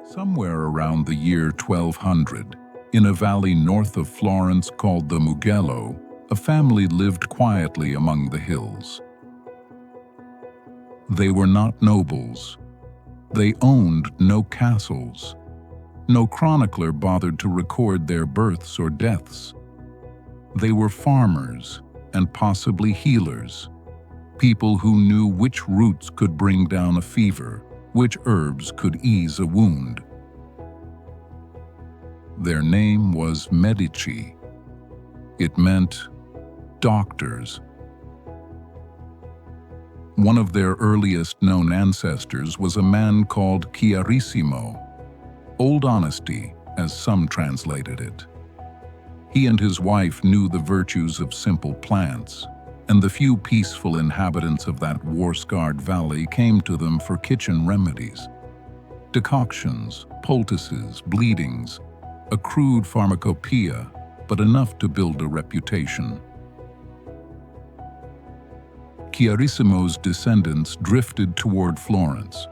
Somewhere around the year 1200, in a valley north of Florence called the Mugello, a family lived quietly among the hills. They were not nobles. They owned no castles. No chronicler bothered to record their births or deaths. They were farmers and possibly healers, people who knew which roots could bring down a fever, which herbs could ease a wound. Their name was Medici. It meant doctors. One of their earliest known ancestors was a man called Chiarissimo, Old Honesty, as some translated it. He and his wife knew the virtues of simple plants, and the few peaceful inhabitants of that war-scarred valley came to them for kitchen remedies. Decoctions, poultices, bleedings, a crude pharmacopoeia, but enough to build a reputation. Chiarissimo's descendants drifted toward Florence.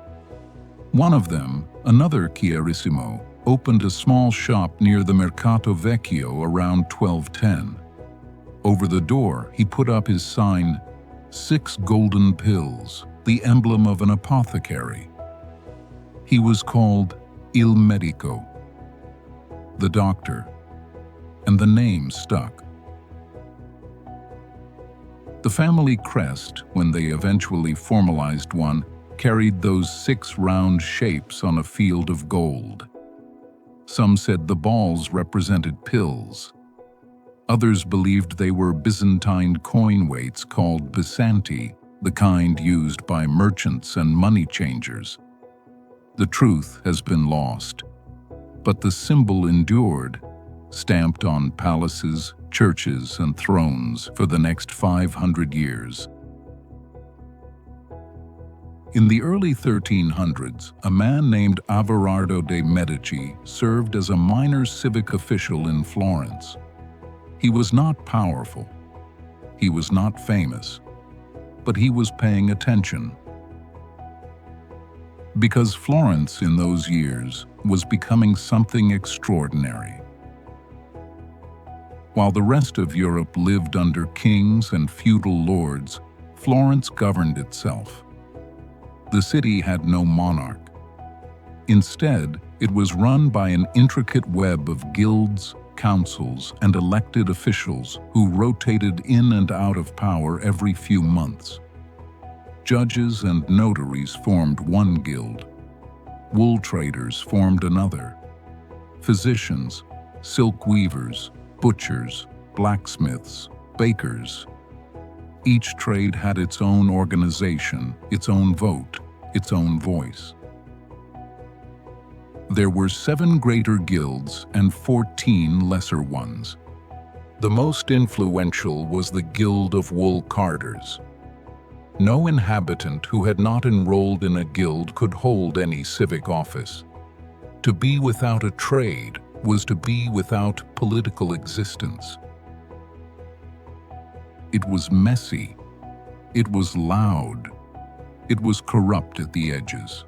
One of them, another Chiarissimo, opened a small shop near the Mercato Vecchio around 1210. Over the door, he put up his sign, 6 golden pills, the emblem of an apothecary. He was called Il Medico, the doctor, and the name stuck. The family crest, when they eventually formalized one, carried those 6 round shapes on a field of gold. Some said the balls represented pills. Others believed they were Byzantine coin weights called bisanti, the kind used by merchants and money changers. The truth has been lost, but the symbol endured, stamped on palaces, churches, and thrones for the next 500 years. In the early 1300s, a man named Averardo de' Medici served as a minor civic official in Florence. He was not powerful. He was not famous. But he was paying attention. Because Florence in those years was becoming something extraordinary. While the rest of Europe lived under kings and feudal lords, Florence governed itself. The city had no monarch. Instead, it was run by an intricate web of guilds, councils, and elected officials who rotated in and out of power every few months. Judges and notaries formed one guild. Wool traders formed another. Physicians, silk weavers, butchers, blacksmiths, bakers. Each trade had its own organization, its own vote, its own voice. There were 7 greater guilds and 14 lesser ones. The most influential was the Guild of Wool Carders. No inhabitant who had not enrolled in a guild could hold any civic office. To be without a trade was to be without political existence. It was messy. It was loud. It was corrupt at the edges.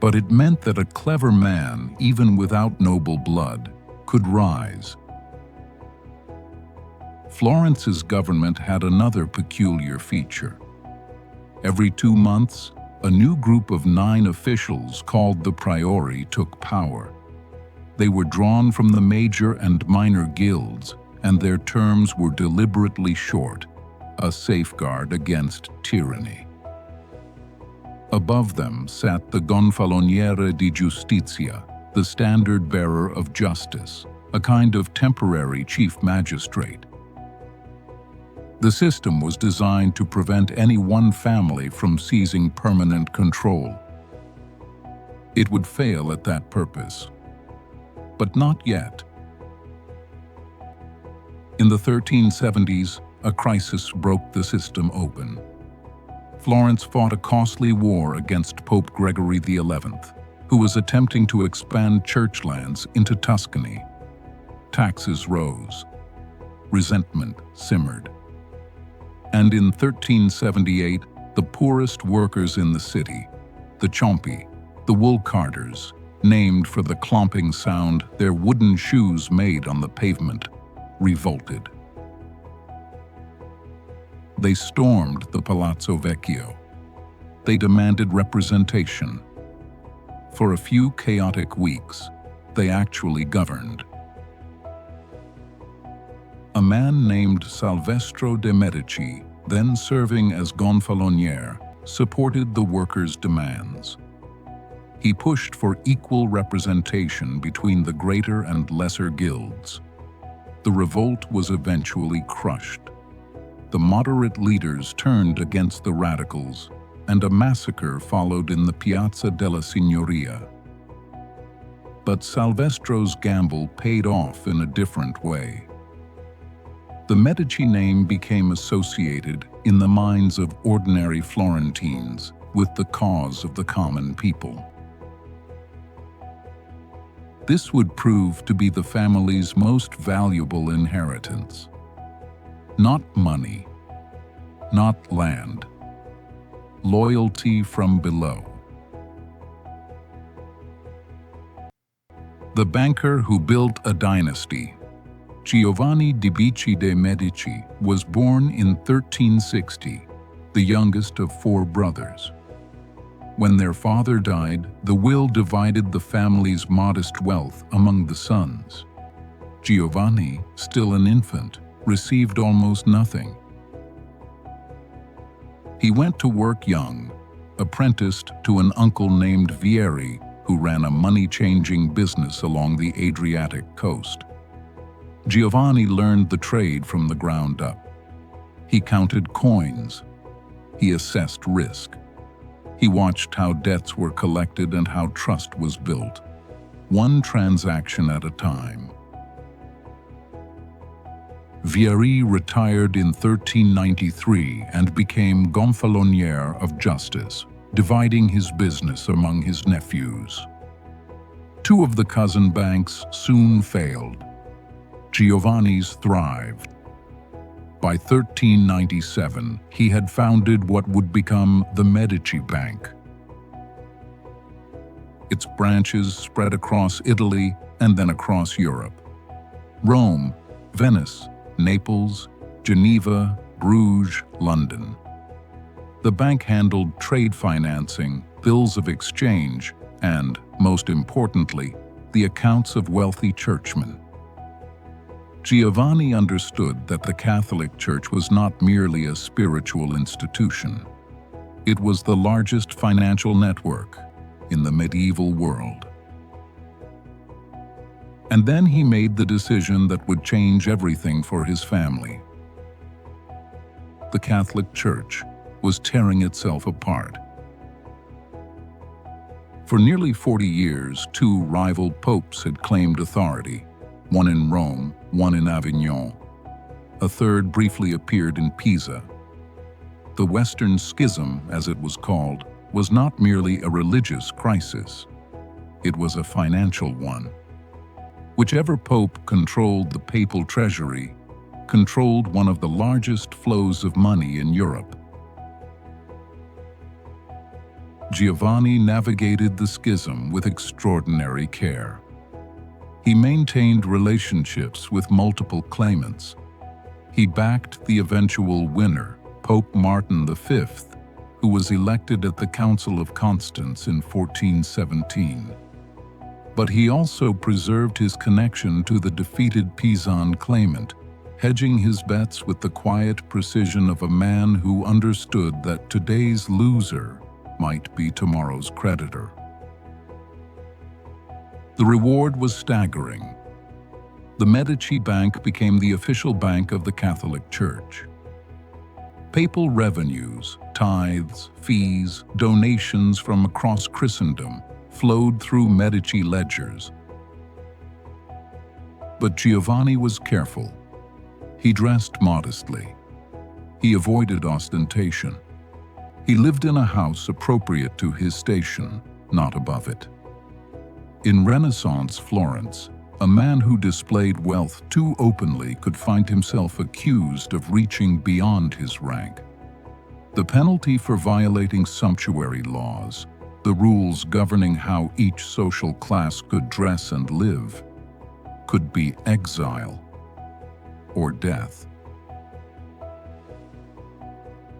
But it meant that a clever man, even without noble blood, could rise. Florence's government had another peculiar feature. Every 2 months, a new group of 9 officials called the Priori took power. They were drawn from the major and minor guilds, and their terms were deliberately short, a safeguard against tyranny. Above them sat the Gonfaloniere di Giustizia, the standard-bearer of justice, a kind of temporary chief magistrate. The system was designed to prevent any one family from seizing permanent control. It would fail at that purpose. But not yet. In the 1370s, a crisis broke the system open. Florence fought a costly war against Pope Gregory XI, who was attempting to expand church lands into Tuscany. Taxes rose. Resentment simmered. And in 1378, the poorest workers in the city, the Ciompi, The wool carters, named for the clomping sound their wooden shoes made on the pavement, revolted. They stormed the Palazzo Vecchio. They demanded representation. For a few chaotic weeks, they actually governed. A man named Salvestro de' Medici, then serving as gonfaloniere, supported the workers' demands. He pushed for equal representation between the greater and lesser guilds. The revolt was eventually crushed. The moderate leaders turned against the radicals, and a massacre followed in the Piazza della Signoria. But Salvestro's gamble paid off in a different way. The Medici name became associated in the minds of ordinary Florentines with the cause of the common people. This would prove to be the family's most valuable inheritance. Not money, not land, loyalty from below. The banker who built a dynasty, Giovanni di Medici de' Medici, was born in 1360, the youngest of 4 brothers. When their father died, the will divided the family's modest wealth among the sons. Giovanni, still an infant, received almost nothing. He went to work young, apprenticed to an uncle named Vieri, who ran a money-changing business along the Adriatic coast. Giovanni learned the trade from the ground up. He counted coins. He assessed risk. He watched how debts were collected and how trust was built, one transaction at a time. Vieri retired in 1393 and became gonfaloniere of justice, dividing his business among his nephews. 2 of the cousin banks soon failed. Giovanni's thrived. By 1397, he had founded what would become the Medici Bank. Its branches spread across Italy and then across Europe. Rome, Venice, Naples, Geneva, Bruges, London. The bank handled trade financing, bills of exchange, and, most importantly, the accounts of wealthy churchmen. Giovanni understood that the Catholic Church was not merely a spiritual institution. It was the largest financial network in the medieval world. And then he made the decision that would change everything for his family. The Catholic Church was tearing itself apart. For nearly 40 years, 2 rival popes had claimed authority, one in Rome, one in Avignon. A third briefly appeared in Pisa. The Western Schism, as it was called, was not merely a religious crisis. It was a financial one. Whichever pope controlled the papal treasury, controlled one of the largest flows of money in Europe. Giovanni navigated the schism with extraordinary care. He maintained relationships with multiple claimants. He backed the eventual winner, Pope Martin V, who was elected at the Council of Constance in 1417. But he also preserved his connection to the defeated Pisan claimant, hedging his bets with the quiet precision of a man who understood that today's loser might be tomorrow's creditor. The reward was staggering. The Medici Bank became the official bank of the Catholic Church. Papal revenues, tithes, fees, donations from across Christendom flowed through Medici ledgers. But Giovanni was careful. He dressed modestly. He avoided ostentation. He lived in a house appropriate to his station, not above it. In Renaissance Florence, a man who displayed wealth too openly could find himself accused of reaching beyond his rank. The penalty for violating sumptuary laws The rules governing how each social class could dress and live could be exile or death.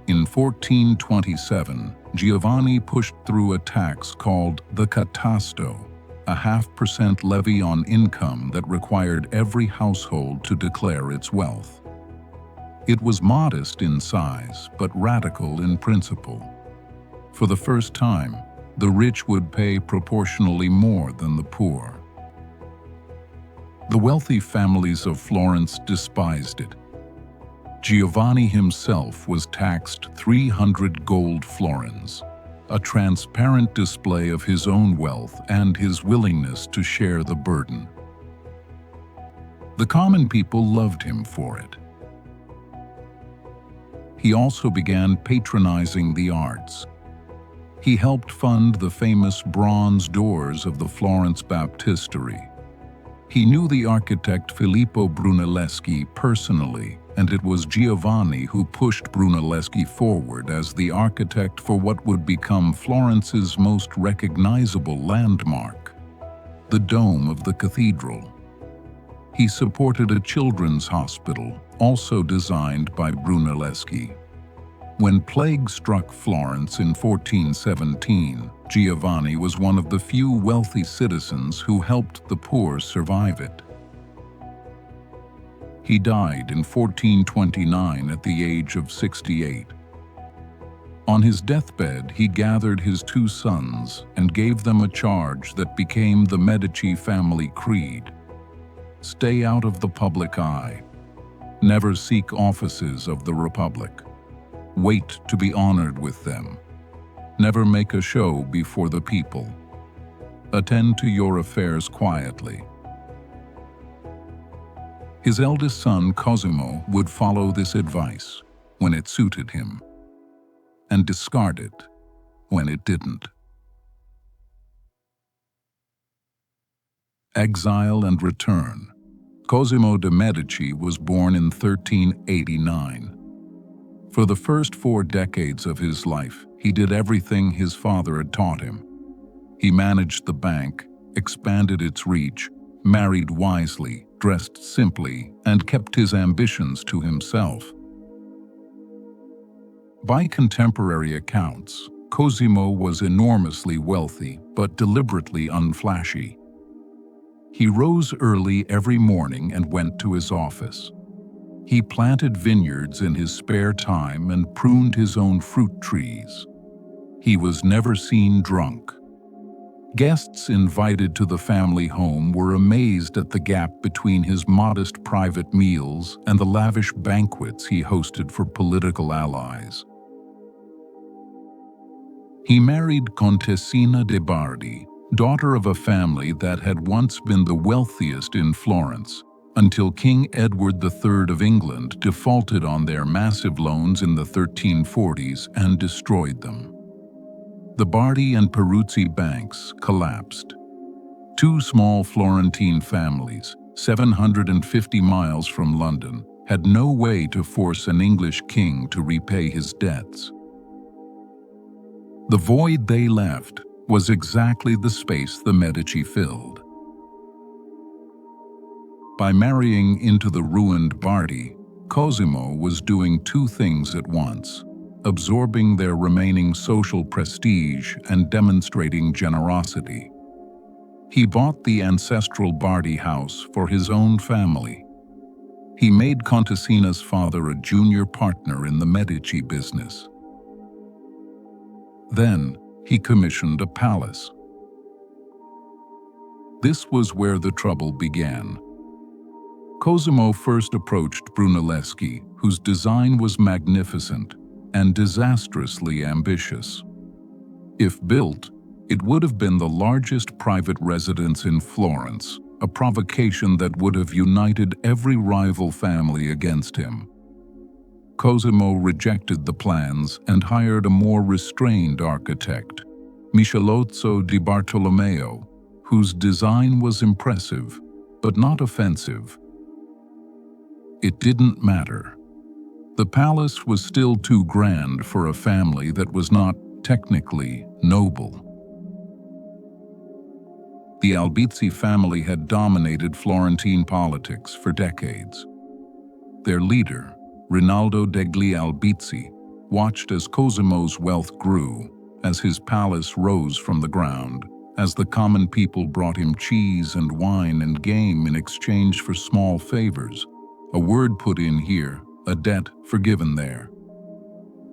In 1427, Giovanni pushed through a tax called the catasto, a 0.5% levy on income that required every household to declare its wealth. It was modest in size, but radical in principle. For the first time, the rich would pay proportionally more than the poor. The wealthy families of Florence despised it. Giovanni himself was taxed 300 gold florins, a transparent display of his own wealth and his willingness to share the burden. The common people loved him for it. He also began patronizing the arts. He helped fund the famous bronze doors of the Florence Baptistery. He knew the architect Filippo Brunelleschi personally, and it was Giovanni who pushed Brunelleschi forward as the architect for what would become Florence's most recognizable landmark, the dome of the cathedral. He supported a children's hospital, also designed by Brunelleschi. When plague struck Florence in 1417, Giovanni was one of the few wealthy citizens who helped the poor survive it. He died in 1429 at the age of 68. On his deathbed, he gathered his 2 sons and gave them a charge that became the Medici family creed. Stay out of the public eye. Never seek offices of the Republic. Wait to be honored with them. Never make a show before the people. Attend to your affairs quietly. His eldest son, Cosimo, would follow this advice when it suited him, and discard it when it didn't. Exile and return. Cosimo de' Medici was born in 1389. For the first 4 decades of his life, he did everything his father had taught him. He managed the bank, expanded its reach, married wisely, dressed simply, and kept his ambitions to himself. By contemporary accounts, Cosimo was enormously wealthy, but deliberately unflashy. He rose early every morning and went to his office. He planted vineyards in his spare time and pruned his own fruit trees. He was never seen drunk. Guests invited to the family home were amazed at the gap between his modest private meals and the lavish banquets he hosted for political allies. He married Contessina de' Bardi, daughter of a family that had once been the wealthiest in Florence, until King Edward III of England defaulted on their massive loans in the 1340s and destroyed them. The Bardi and Peruzzi banks collapsed. 2 small Florentine families, 750 miles from London, had no way to force an English king to repay his debts. The void they left was exactly the space the Medici filled. By marrying into the ruined Bardi, Cosimo was doing 2 things at once: absorbing their remaining social prestige and demonstrating generosity. He bought the ancestral Bardi house for his own family. He made Contessina's father a junior partner in the Medici business. Then, he commissioned a palace. This was where the trouble began. Cosimo first approached Brunelleschi, whose design was magnificent and disastrously ambitious. If built, it would have been the largest private residence in Florence, a provocation that would have united every rival family against him. Cosimo rejected the plans and hired a more restrained architect, Michelozzo di Bartolomeo, whose design was impressive, but not offensive. It didn't matter. The palace was still too grand for a family that was not technically noble. The Albizzi family had dominated Florentine politics for decades. Their leader, Rinaldo degli Albizzi, watched as Cosimo's wealth grew, as his palace rose from the ground, as the common people brought him cheese and wine and game in exchange for small favors, a word put in here, a debt forgiven there.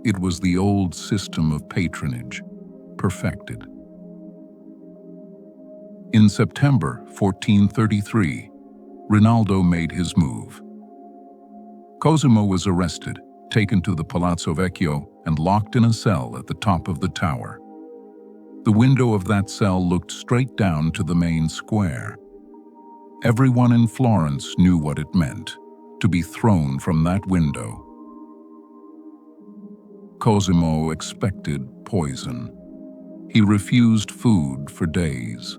It was the old system of patronage, perfected. In September 1433, Rinaldo made his move. Cosimo was arrested, taken to the Palazzo Vecchio, and locked in a cell at the top of the tower. The window of that cell looked straight down to the main square. Everyone in Florence knew what it meant, to be thrown from that window. Cosimo expected poison. He refused food for days.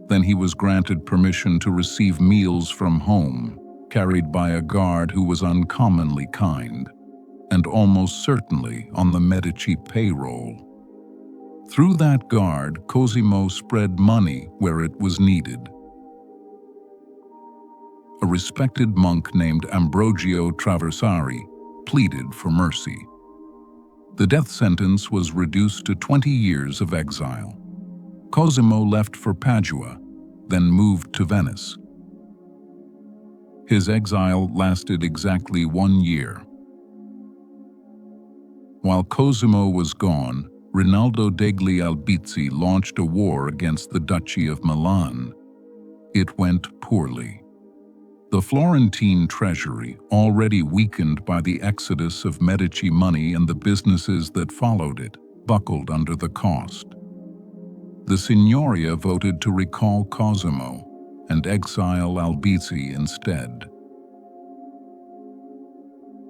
Then he was granted permission to receive meals from home, carried by a guard who was uncommonly kind, and almost certainly on the Medici payroll. Through that guard, Cosimo spread money where it was needed. A respected monk named Ambrogio Traversari pleaded for mercy. The death sentence was reduced to 20 years of exile. Cosimo left for Padua, then moved to Venice. His exile lasted exactly 1 year. While Cosimo was gone, Rinaldo degli Albizzi launched a war against the Duchy of Milan. It went poorly. The Florentine treasury, already weakened by the exodus of Medici money and the businesses that followed it, buckled under the cost. The Signoria voted to recall Cosimo and exile Albizzi instead.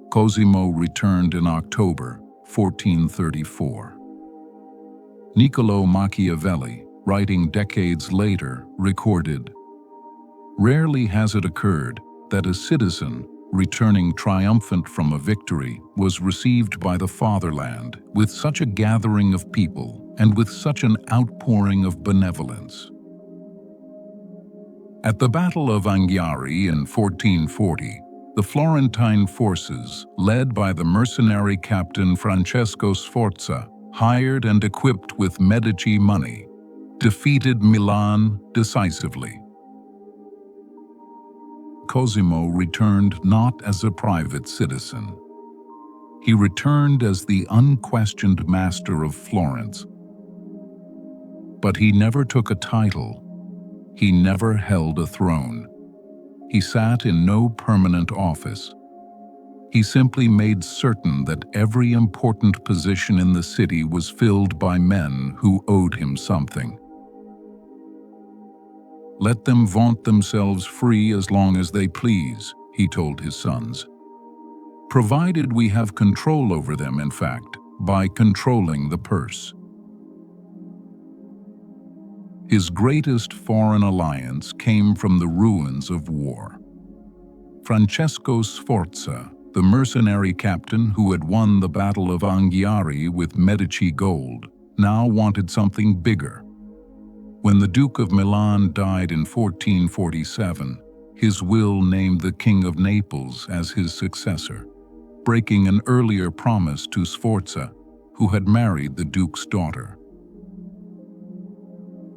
Cosimo returned in October 1434. Niccolò Machiavelli, writing decades later, recorded, "Rarely has it occurred that a citizen, returning triumphant from a victory, was received by the fatherland with such a gathering of people and with such an outpouring of benevolence." At the Battle of Anghiari in 1440, the Florentine forces, led by the mercenary captain Francesco Sforza, hired and equipped with Medici money, defeated Milan decisively. Cosimo returned not as a private citizen. He returned as the unquestioned master of Florence. But he never took a title. He never held a throne. He sat in no permanent office. He simply made certain that every important position in the city was filled by men who owed him something. "Let them vaunt themselves free as long as they please," he told his sons. "Provided we have control over them, in fact, by controlling the purse." His greatest foreign alliance came from the ruins of war. Francesco Sforza, the mercenary captain who had won the Battle of Anghiari with Medici gold, now wanted something bigger. When the Duke of Milan died in 1447, his will named the King of Naples as his successor, breaking an earlier promise to Sforza, who had married the Duke's daughter.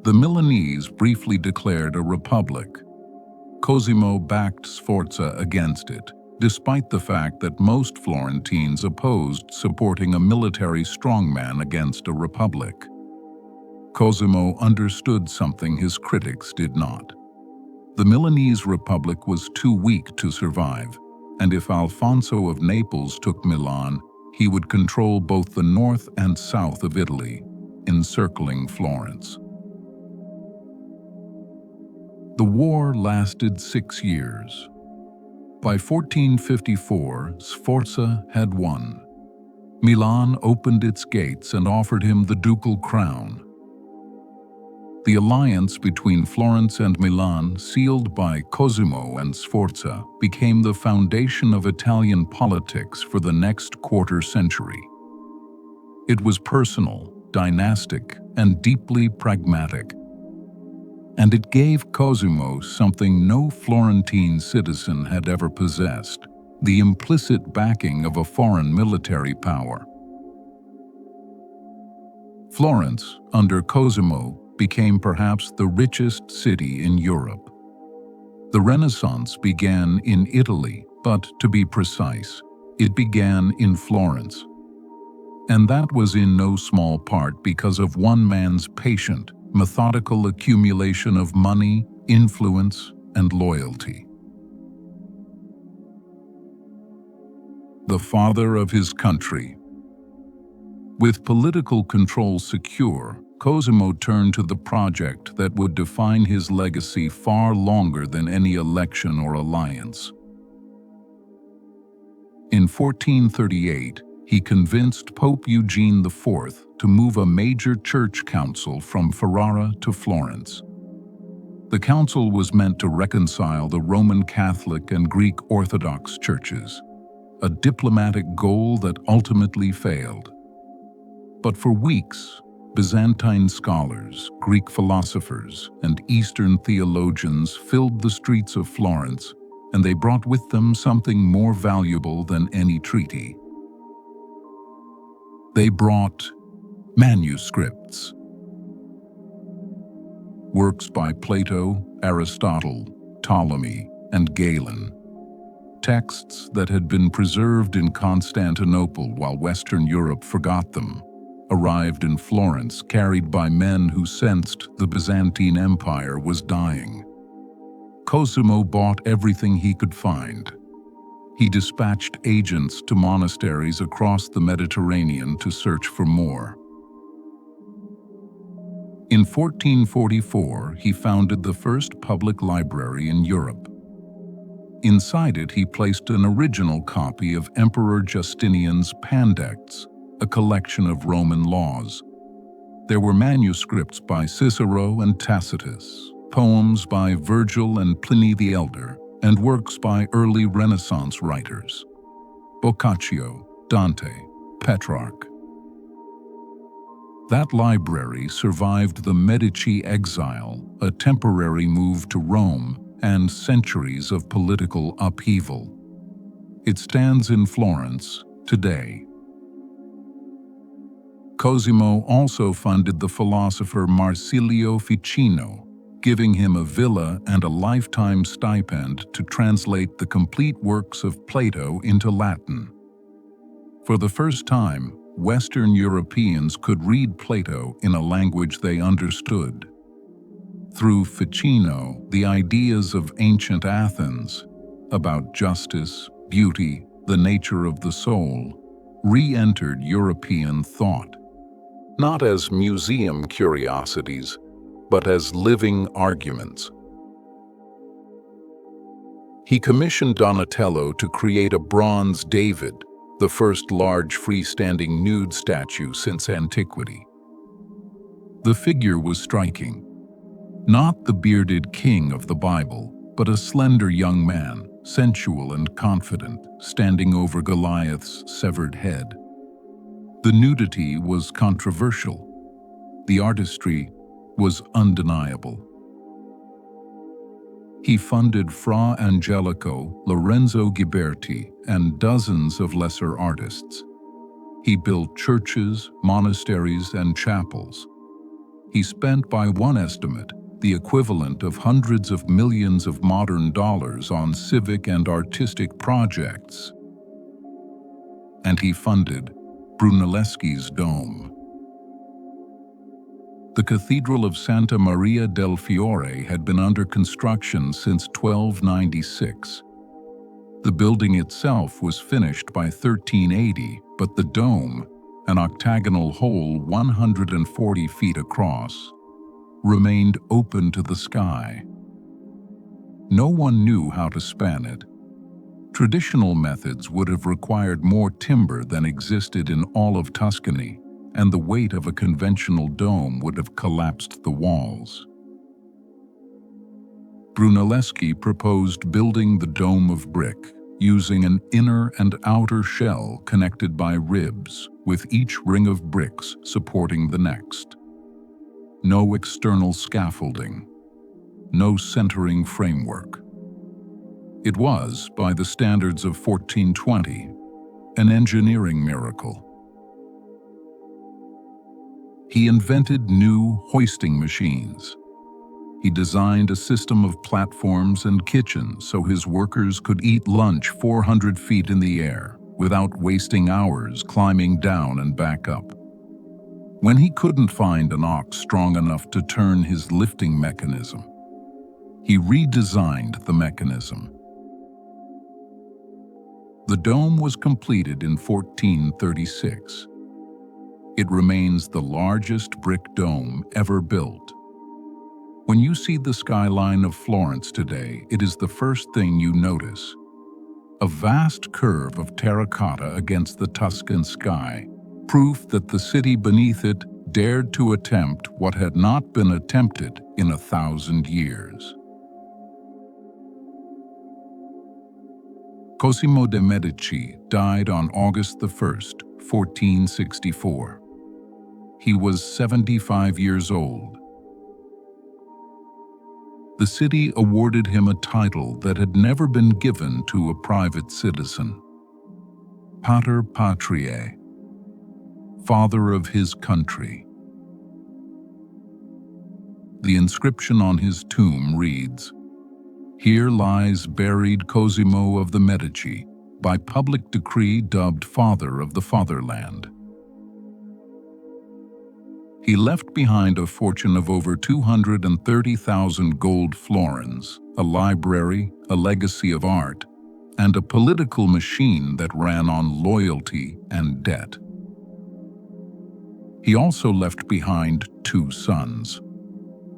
The Milanese briefly declared a republic. Cosimo backed Sforza against it, despite the fact that most Florentines opposed supporting a military strongman against a republic. Cosimo understood something his critics did not. The Milanese republic was too weak to survive, and if Alfonso of Naples took Milan, he would control both the north and south of Italy, encircling Florence. The war lasted 6 years. By 1454, Sforza had won. Milan opened its gates and offered him the ducal crown. The alliance between Florence and Milan, sealed by Cosimo and Sforza, became the foundation of Italian politics for the next quarter century. It was personal, dynastic, and deeply pragmatic. and it gave Cosimo something no Florentine citizen had ever possessed: the implicit backing of a foreign military power. Florence, under Cosimo, became perhaps the richest city in Europe. The Renaissance began in Italy, but to be precise, it began in Florence. And that was in no small part because of one man's patient, methodical accumulation of money, influence, and loyalty. The father of his country. With political control secure, Cosimo turned to the project that would define his legacy far longer than any election or alliance. In 1438, he convinced Pope Eugene IV to move a major church council from Ferrara to Florence. The council was meant to reconcile the Roman Catholic and Greek Orthodox churches, a diplomatic goal that ultimately failed. But for weeks, Byzantine scholars, Greek philosophers, and Eastern theologians filled the streets of Florence, and they brought with them something more valuable than any treaty. They brought manuscripts. Works by Plato, Aristotle, Ptolemy, and Galen. Texts that had been preserved in Constantinople while Western Europe forgot them, arrived in Florence carried by men who sensed the Byzantine Empire was dying. Cosimo bought everything he could find. He dispatched agents to monasteries across the Mediterranean to search for more. In 1444, he founded the first public library in Europe. Inside it, he placed an original copy of Emperor Justinian's Pandects, a collection of Roman laws. There were manuscripts by Cicero and Tacitus, poems by Virgil and Pliny the Elder, and works by early Renaissance writers: Boccaccio, Dante, Petrarch. That library survived the Medici exile, a temporary move to Rome, and centuries of political upheaval. It stands in Florence today. Cosimo also funded the philosopher Marsilio Ficino, giving him a villa and a lifetime stipend to translate the complete works of Plato into Latin. For the first time, Western Europeans could read Plato in a language they understood. Through Ficino, the ideas of ancient Athens, about justice, beauty, the nature of the soul, re-entered European thought, not as museum curiosities, but as living arguments. He commissioned Donatello to create a bronze David, the first large freestanding nude statue since antiquity. The figure was striking. Not the bearded king of the Bible, but a slender young man, sensual and confident, standing over Goliath's severed head. The nudity was controversial. The artistry was undeniable. He funded Fra Angelico, Lorenzo Ghiberti, and dozens of lesser artists. He built churches, monasteries, and chapels. He spent, by one estimate, the equivalent of hundreds of millions of modern dollars on civic and artistic projects. And he funded Brunelleschi's dome. The Cathedral of Santa Maria del Fiore had been under construction since 1296. The building itself was finished by 1380, but the dome, an octagonal hole 140 feet across, remained open to the sky. No one knew how to span it. Traditional methods would have required more timber than existed in all of Tuscany, and the weight of a conventional dome would have collapsed the walls. Brunelleschi proposed building the dome of brick, using an inner and outer shell connected by ribs, with each ring of bricks supporting the next. No external scaffolding. no centering framework. It was, by the standards of 1420, an engineering miracle. He invented new hoisting machines. He designed a system of platforms and kitchens so his workers could eat lunch 400 feet in the air without wasting hours climbing down and back up. When he couldn't find an ox strong enough to turn his lifting mechanism, he redesigned the mechanism. The dome was completed in 1436. It remains the largest brick dome ever built. When you see the skyline of Florence today, it is the first thing you notice. A vast curve of terracotta against the Tuscan sky, proof that the city beneath it dared to attempt what had not been attempted in 1,000 years. Cosimo de' Medici died on August 1, 1464. He was 75 years old. The city awarded him a title that had never been given to a private citizen: Pater Patriae, Father of his country. The inscription on his tomb reads, "Here lies buried Cosimo of the Medici, by public decree dubbed Father of the Fatherland." He left behind a fortune of over 230,000 gold florins, a library, a legacy of art, and a political machine that ran on loyalty and debt. He also left behind 2 sons.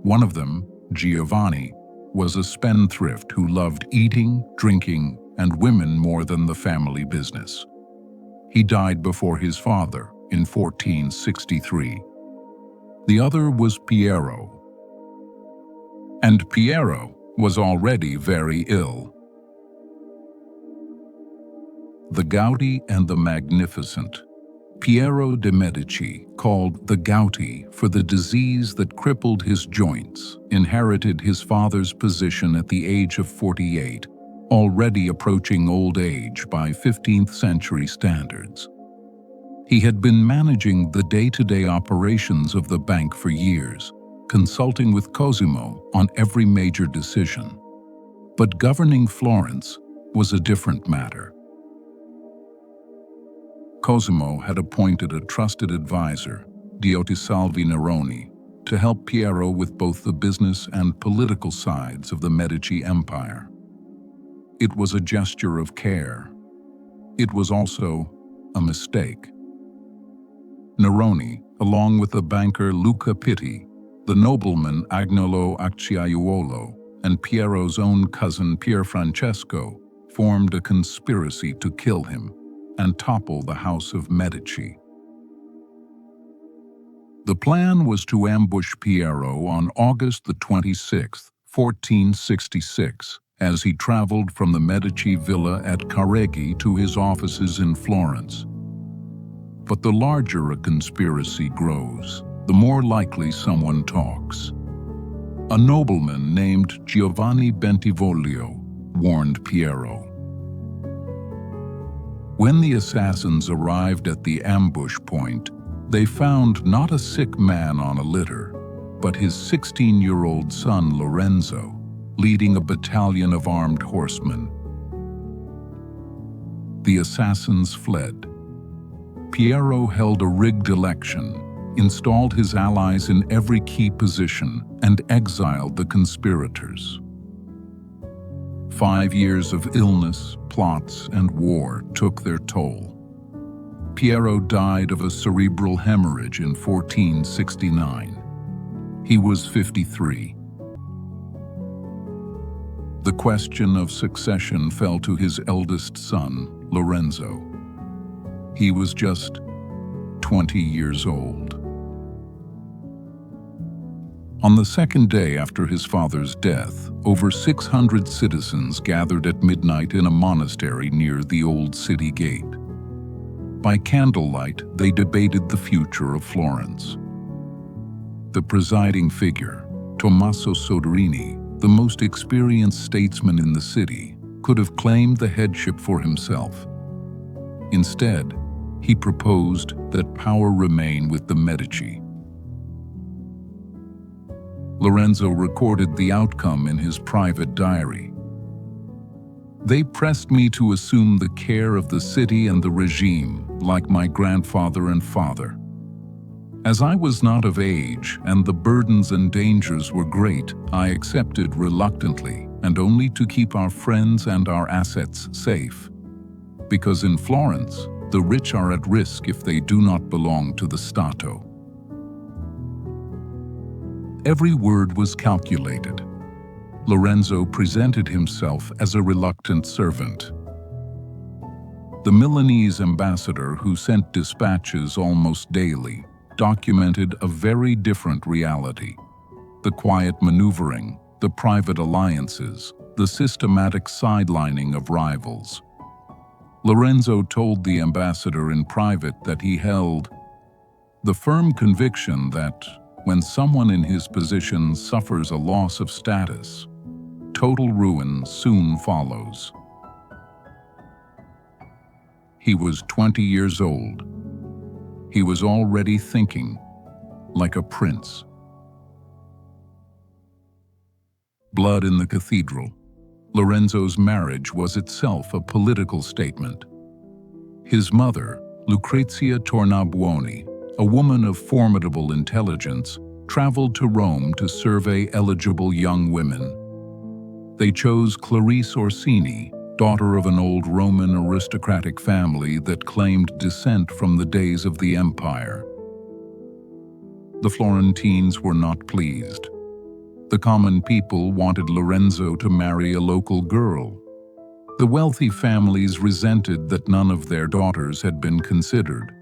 One of them, Giovanni, was a spendthrift who loved eating, drinking, and women more than the family business. He died before his father in 1463. The other was Piero. And Piero was already very ill. The gouty and the magnificent. Piero de' Medici, called the gouty for the disease that crippled his joints, inherited his father's position at the age of 48, already approaching old age by 15th century standards. He had been managing the day-to-day operations of the bank for years, consulting with Cosimo on every major decision. But governing Florence was a different matter. Cosimo had appointed a trusted advisor, Diotisalvi Neroni, to help Piero with both the business and political sides of the Medici Empire. It was a gesture of care. It was also a mistake. Neroni, along with the banker Luca Pitti, the nobleman Agnolo Acciaiuolo, and Piero's own cousin Pierfrancesco, formed a conspiracy to kill him and topple the House of Medici. The plan was to ambush Piero on August 26, 1466, as he traveled from the Medici villa at Careggi to his offices in Florence. But the larger a conspiracy grows, the more likely someone talks. A nobleman named Giovanni Bentivoglio warned Piero. When the assassins arrived at the ambush point, they found not a sick man on a litter, but his 16-year-old son Lorenzo, leading a battalion of armed horsemen. The assassins fled. Piero held a rigged election, installed his allies in every key position, and exiled the conspirators. 5 years of illness, plots, and war took their toll. Piero died of a cerebral hemorrhage in 1469. He was 53. The question of succession fell to his eldest son, Lorenzo. He was just 20 years old. On the second day after his father's death, over 600 citizens gathered at midnight in a monastery near the old city gate. By candlelight, they debated the future of Florence. The presiding figure, Tommaso Soderini, the most experienced statesman in the city, could have claimed the headship for himself. Instead, he proposed that power remain with the Medici. Lorenzo recorded the outcome in his private diary. "They pressed me to assume the care of the city and the regime, like my grandfather and father. As I was not of age and the burdens and dangers were great, I accepted reluctantly and only to keep our friends and our assets safe. Because in Florence, the rich are at risk if they do not belong to the Stato." Every word was calculated. Lorenzo presented himself as a reluctant servant. The Milanese ambassador, who sent dispatches almost daily, documented a very different reality: the quiet maneuvering, the private alliances, the systematic sidelining of rivals. Lorenzo told the ambassador in private that he held the firm conviction that when someone in his position suffers a loss of status, total ruin soon follows. He was 20 years old. He was already thinking like a prince. Blood in the Cathedral. Lorenzo's marriage was itself a political statement. His mother, Lucrezia Tornabuoni, a woman of formidable intelligence, traveled to Rome to survey eligible young women. They chose Clarice Orsini, daughter of an old Roman aristocratic family that claimed descent from the days of the Empire. The Florentines were not pleased. The common people wanted Lorenzo to marry a local girl. The wealthy families resented that none of their daughters had been considered.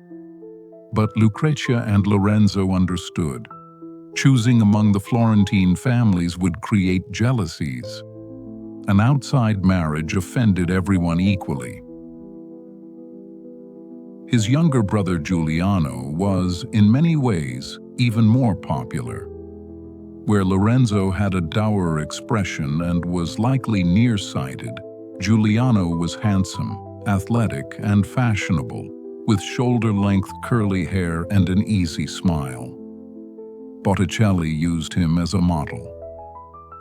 But Lucrezia and Lorenzo understood. Choosing among the Florentine families would create jealousies. An outside marriage offended everyone equally. His younger brother Giuliano was, in many ways, even more popular. Where Lorenzo had a dour expression and was likely nearsighted, Giuliano was handsome, athletic, and fashionable, with shoulder-length curly hair and an easy smile. Botticelli used him as a model.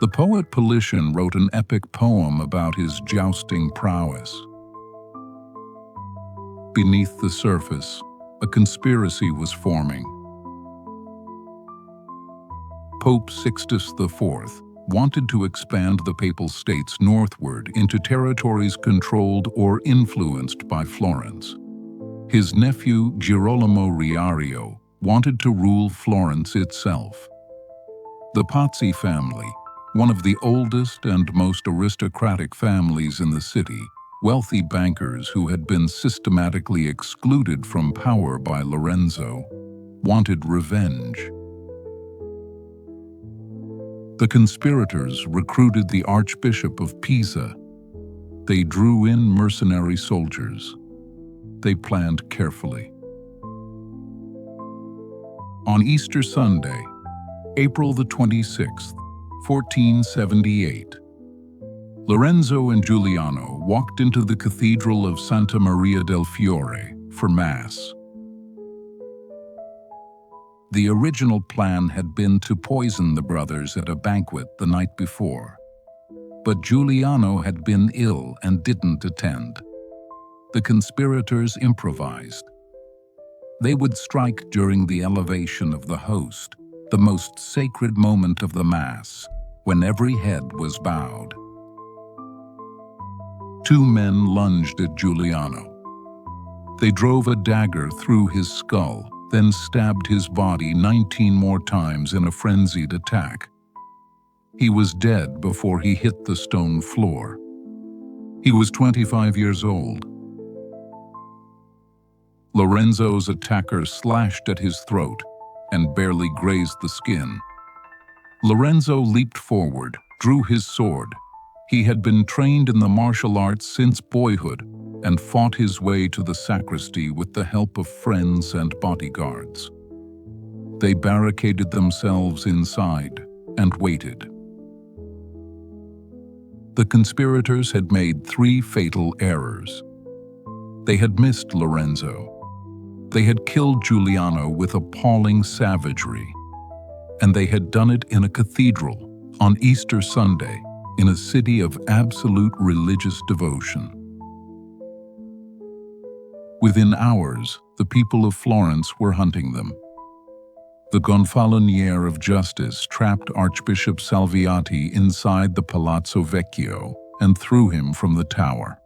The poet Politian wrote an epic poem about his jousting prowess. Beneath the surface, a conspiracy was forming. Pope Sixtus IV wanted to expand the Papal States northward into territories controlled or influenced by Florence. His nephew Girolamo Riario wanted to rule Florence itself. The Pazzi family, one of the oldest and most aristocratic families in the city, wealthy bankers who had been systematically excluded from power by Lorenzo, wanted revenge. The conspirators recruited the Archbishop of Pisa. They drew in mercenary soldiers. They planned carefully. On Easter Sunday, April the 26th, 1478, Lorenzo and Giuliano walked into the Cathedral of Santa Maria del Fiore for Mass. The original plan had been to poison the brothers at a banquet the night before, but Giuliano had been ill and didn't attend. The conspirators improvised. They would strike during the elevation of the host, the most sacred moment of the Mass, when every head was bowed. Two men lunged at Giuliano. They drove a dagger through his skull, then stabbed his body 19 more times in a frenzied attack. He was dead before he hit the stone floor. He was 25 years old. Lorenzo's attacker slashed at his throat and barely grazed the skin. Lorenzo leaped forward, drew his sword. He had been trained in the martial arts since boyhood and fought his way to the sacristy with the help of friends and bodyguards. They barricaded themselves inside and waited. The conspirators had made three fatal errors. They had missed Lorenzo. They had killed Giuliano with appalling savagery. And they had done it in a cathedral on Easter Sunday in a city of absolute religious devotion. Within hours, the people of Florence were hunting them. The Gonfaloniere of Justice trapped Archbishop Salviati inside the Palazzo Vecchio and threw him from the tower.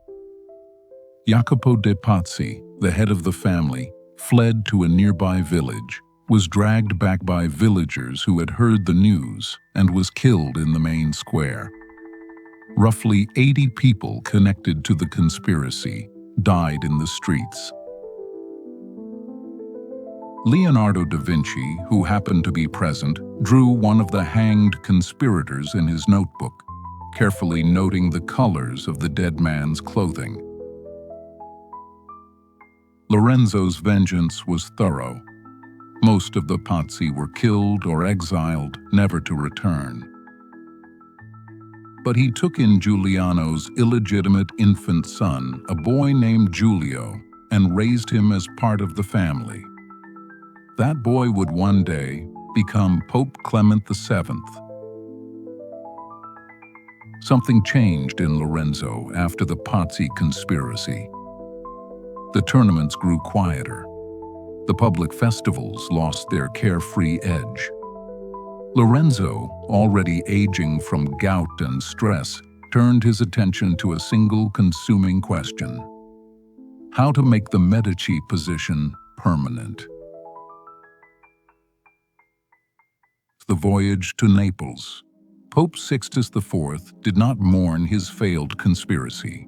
Jacopo de Pazzi, the head of the family, fled to a nearby village, was dragged back by villagers who had heard the news, and was killed in the main square. Roughly 80 people connected to the conspiracy died in the streets. Leonardo da Vinci, who happened to be present, drew one of the hanged conspirators in his notebook, carefully noting the colors of the dead man's clothing. Lorenzo's vengeance was thorough. Most of the Pazzi were killed or exiled, never to return. But he took in Giuliano's illegitimate infant son, a boy named Giulio, and raised him as part of the family. That boy would one day become Pope Clement VII. Something changed in Lorenzo after the Pazzi conspiracy. The tournaments grew quieter. The public festivals lost their carefree edge. Lorenzo, already aging from gout and stress, turned his attention to a single consuming question: how to make the Medici position permanent. The voyage to Naples. Pope Sixtus IV did not mourn his failed conspiracy.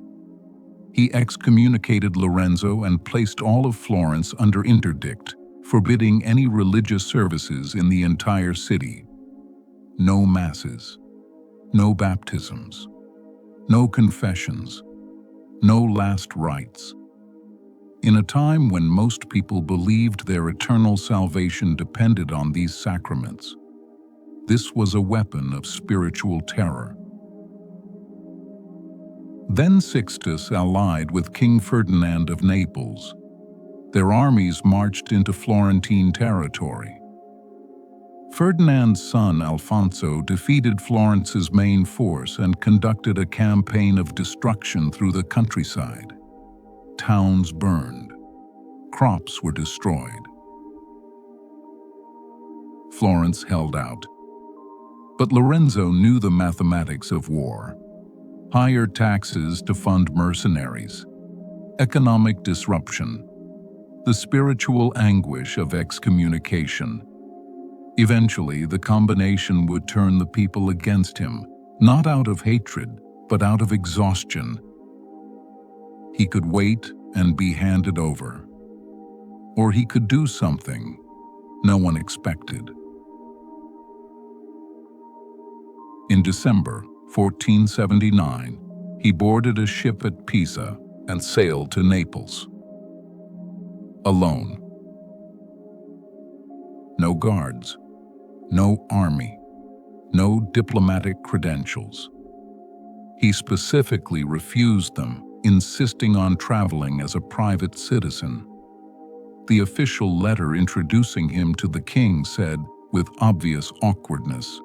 He excommunicated Lorenzo and placed all of Florence under interdict, forbidding any religious services in the entire city. No masses, no baptisms, no confessions, no last rites. In a time when most people believed their eternal salvation depended on these sacraments, this was a weapon of spiritual terror. Then Sixtus allied with King Ferdinand of Naples. Their armies marched into Florentine territory. Ferdinand's son Alfonso defeated Florence's main force and conducted a campaign of destruction through the countryside. Towns burned. Crops were destroyed. Florence held out. But Lorenzo knew the mathematics of war. Higher taxes to fund mercenaries, economic disruption, the spiritual anguish of excommunication. Eventually, the combination would turn the people against him, not out of hatred, but out of exhaustion. He could wait and be handed over. Or he could do something no one expected. In December 1479, he boarded a ship at Pisa and sailed to Naples. Alone. No guards, no army, no diplomatic credentials. He specifically refused them, insisting on traveling as a private citizen. The official letter introducing him to the king said, with obvious awkwardness,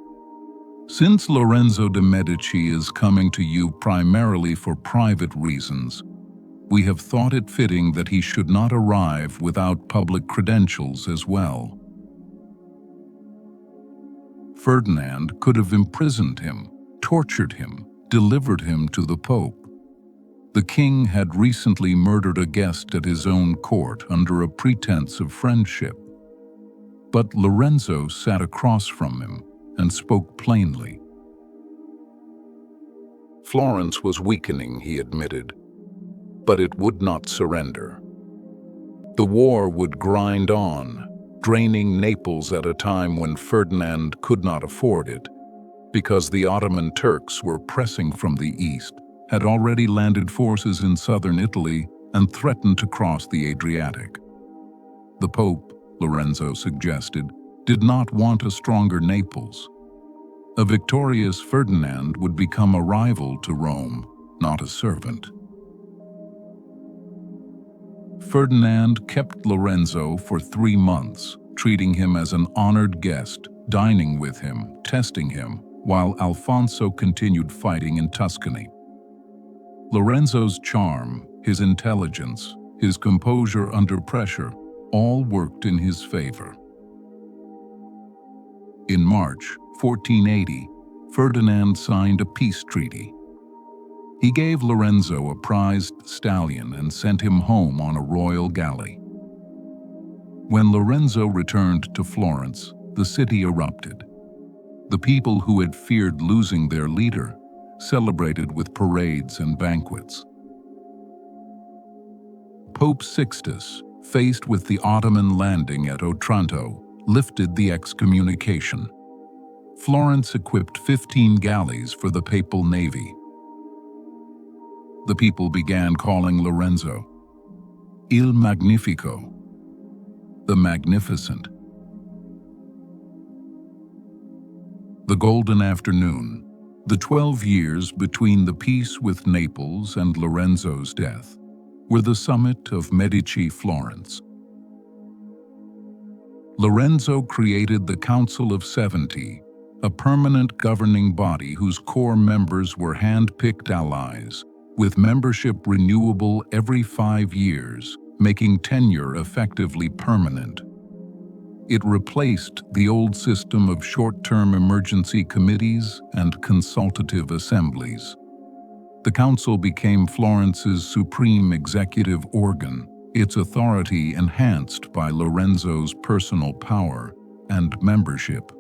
"Since Lorenzo de' Medici is coming to you primarily for private reasons, we have thought it fitting that he should not arrive without public credentials as well." Ferdinand could have imprisoned him, tortured him, delivered him to the Pope. The king had recently murdered a guest at his own court under a pretense of friendship. But Lorenzo sat across from him and spoke plainly. Florence was weakening, he admitted, but it would not surrender. The war would grind on, draining Naples at a time when Ferdinand could not afford it, because the Ottoman Turks were pressing from the east, had already landed forces in southern Italy, and threatened to cross the Adriatic. The Pope, Lorenzo suggested, did not want a stronger Naples. A victorious Ferdinand would become a rival to Rome, not a servant. Ferdinand kept Lorenzo for 3 months, treating him as an honored guest, dining with him, testing him, while Alfonso continued fighting in Tuscany. Lorenzo's charm, his intelligence, his composure under pressure, all worked in his favor. In March 1480, Ferdinand signed a peace treaty. He gave Lorenzo a prized stallion and sent him home on a royal galley. When Lorenzo returned to Florence, the city erupted. The people who had feared losing their leader celebrated with parades and banquets. Pope Sixtus, faced with the Ottoman landing at Otranto, lifted the excommunication. Florence equipped 15 galleys for the papal navy. The people began calling Lorenzo Il Magnifico, the Magnificent. The Golden Afternoon, the 12 years between the peace with Naples and Lorenzo's death, were the summit of Medici Florence. Lorenzo created the Council of 70, a permanent governing body whose core members were hand-picked allies, with membership renewable every 5 years, making tenure effectively permanent. It replaced the old system of short-term emergency committees and consultative assemblies. The council became Florence's supreme executive organ, its authority enhanced by Lorenzo's personal power and membership.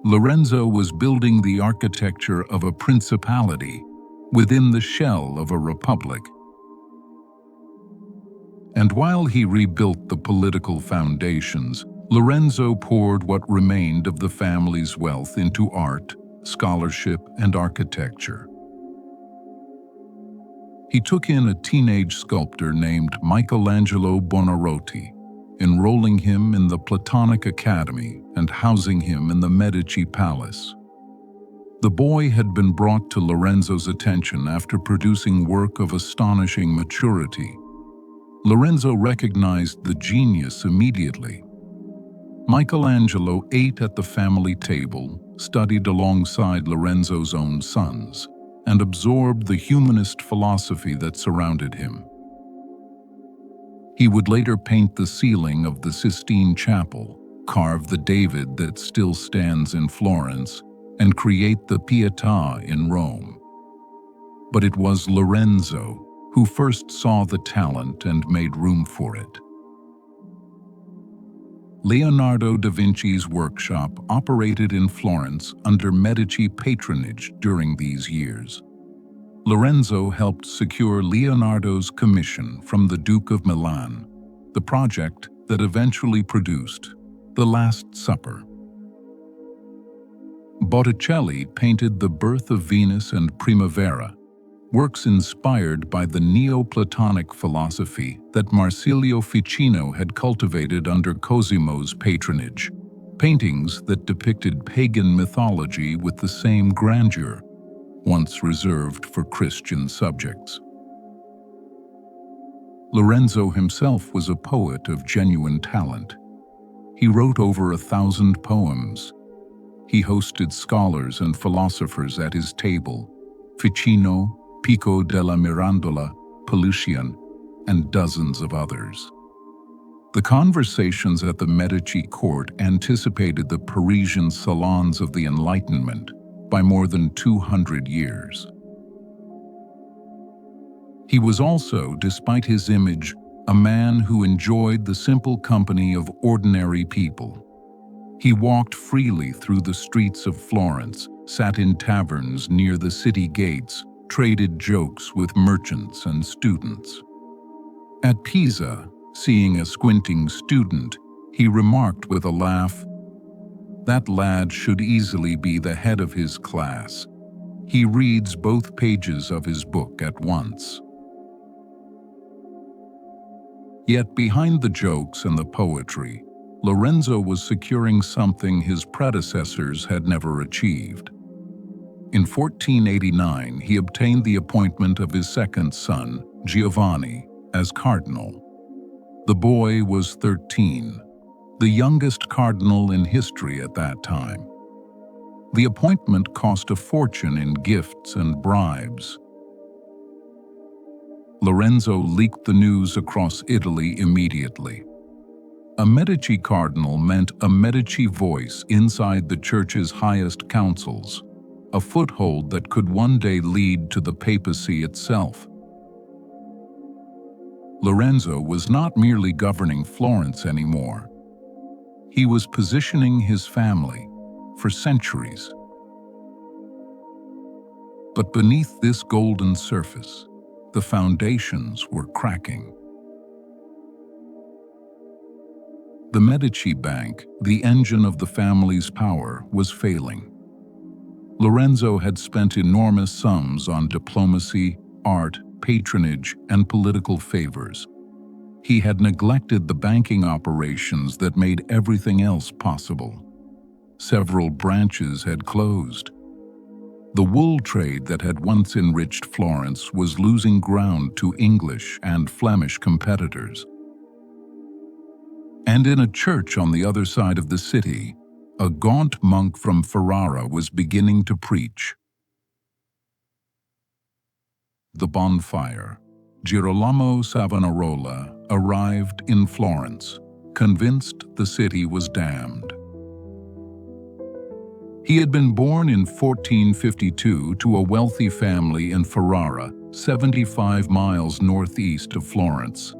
Lorenzo was building the architecture of a principality within the shell of a republic. And while he rebuilt the political foundations, Lorenzo poured what remained of the family's wealth into art, scholarship, and architecture. He took in a teenage sculptor named Michelangelo Buonarroti, enrolling him in the Platonic Academy and housing him in the Medici Palace. The boy had been brought to Lorenzo's attention after producing work of astonishing maturity. Lorenzo recognized the genius immediately. Michelangelo ate at the family table, studied alongside Lorenzo's own sons, and absorbed the humanist philosophy that surrounded him. He would later paint the ceiling of the Sistine Chapel, carve the David that still stands in Florence, and create the Pietà in Rome. But it was Lorenzo who first saw the talent and made room for it. Leonardo da Vinci's workshop operated in Florence under Medici patronage during these years. Lorenzo helped secure Leonardo's commission from the Duke of Milan, the project that eventually produced The Last Supper. Botticelli painted The Birth of Venus and Primavera, works inspired by the Neoplatonic philosophy that Marsilio Ficino had cultivated under Cosimo's patronage, paintings that depicted pagan mythology with the same grandeur, once reserved for Christian subjects. Lorenzo himself was a poet of genuine talent. He wrote over 1,000 poems. He hosted scholars and philosophers at his table: Ficino, Pico della Mirandola, Palucian, and dozens of others. The conversations at the Medici court anticipated the Parisian salons of the Enlightenment by more than 200 years. He was also, despite his image, a man who enjoyed the simple company of ordinary people. He walked freely through the streets of Florence, sat in taverns near the city gates, traded jokes with merchants and students. At Pisa, seeing a squinting student, he remarked with a laugh, "That lad should easily be the head of his class. He reads both pages of his book at once." Yet behind the jokes and the poetry, Lorenzo was securing something his predecessors had never achieved. In 1489, he obtained the appointment of his second son, Giovanni, as cardinal. The boy was 13, the youngest cardinal in history at that time. The appointment cost a fortune in gifts and bribes. Lorenzo leaked the news across Italy immediately. A Medici cardinal meant a Medici voice inside the church's highest councils, a foothold that could one day lead to the papacy itself. Lorenzo was not merely governing Florence anymore. He was positioning his family for centuries. But beneath this golden surface, the foundations were cracking. The Medici Bank, the engine of the family's power, was failing. Lorenzo had spent enormous sums on diplomacy, art, patronage, and political favors. He had neglected the banking operations that made everything else possible. Several branches had closed. The wool trade that had once enriched Florence was losing ground to English and Flemish competitors. And in a church on the other side of the city, a gaunt monk from Ferrara was beginning to preach. The bonfire. Girolamo Savonarola arrived in Florence, convinced the city was damned. He had been born in 1452 to a wealthy family in Ferrara, 75 miles northeast of Florence.